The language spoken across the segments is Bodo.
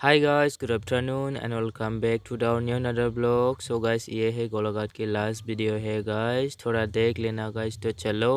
Hi guys, good afternoon and welcome back to our new another vlog. So guys, ये है गोलाघाट की लास्ट वीडियो है guys. थोड़ा देख लेना guys तो चलो.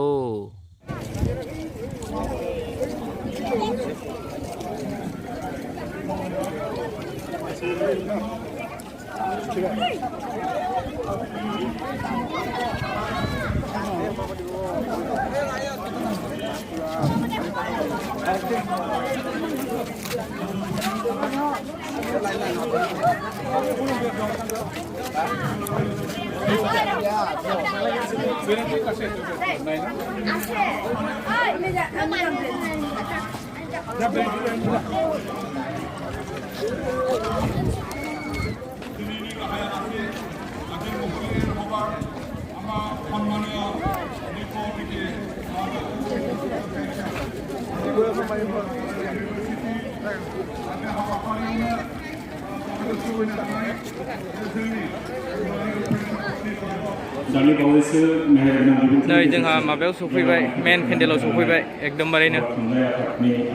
Đây जोंहा माबायाव सफैबाय मेन पेन्डेलाव सफैबाय एकदमबारैनो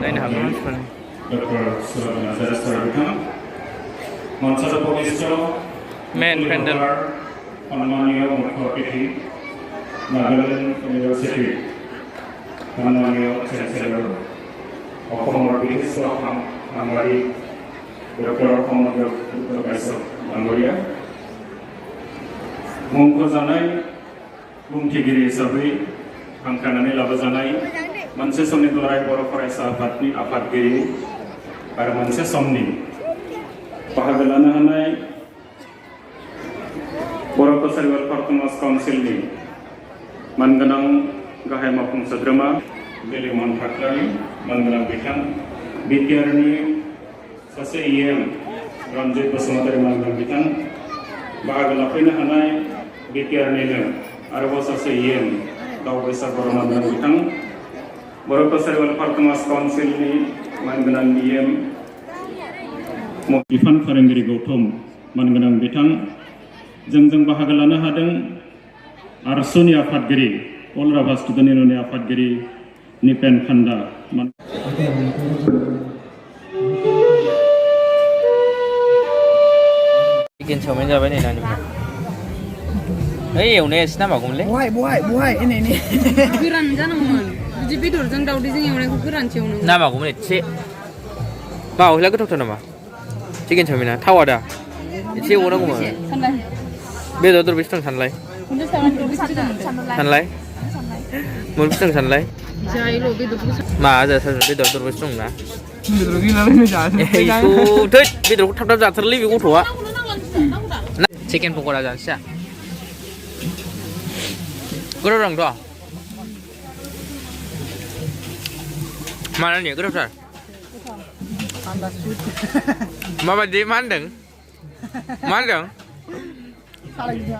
नायनो हागोन मानसिफोरा मेन पेन्डेल मुंख'जानाय बुंथिगिरि हिसाबै हांख्रायनानै लाबोजानाय मोनसे समनि दुलाराय बर' फरायसा आफादनि आफादगिरि आरो मोनसे समनि बाहागो लानो हानाय बर' कसारी वेलफेयार समाज काउन्सिलनि मानगोनां गाहाय मावफुं सोद्रोमा बिलिमन ठाकरानि मानगोनां बिथां बिटिआरनि सासे इएम रन्जित बसुमतारी मानगोनां बिथां बाहागो लाफैनो हानाय बिटिआरनिनो आरोबाव सासे इएम दावबायसा बर' मानगोनां बिथां बर' कसारी वेलफेयार समाज काउन्सिलनि मानगोनां इएम बिफान फोरोंगिरि गौतम मानगोनां बिथां जों बाहागो लानो हादों आरसुनि आफादगिरि अल राभा स्टुडेन्ट इउनियननि आफादगिरि निपेन खान्दा चिकेन चावमिन जाबाय नै नानिफ्रा ओइ एवनाया एसे नामागौमोनलै बहाय नै गोरान जानांगौमोन बिदि बेदरजों दावदैजों एवनायखौ गोरानसो एवनांगौ नामागौमोन एसे बावहैला गोथावथार नामा चिकेन चावमिना थावा दा एसे एवनांगौमोन बेदर बेसे दं सानलाय मोनबेसे दं सानलाय मा जाथार बेदर बेसे दं ना बेदरखौ थाब जाथारलै बे गथ'आ चिकेन पक'रा जानोसै गोथाव दंथ' मानानि गोथावथार माबायदि मा होनदों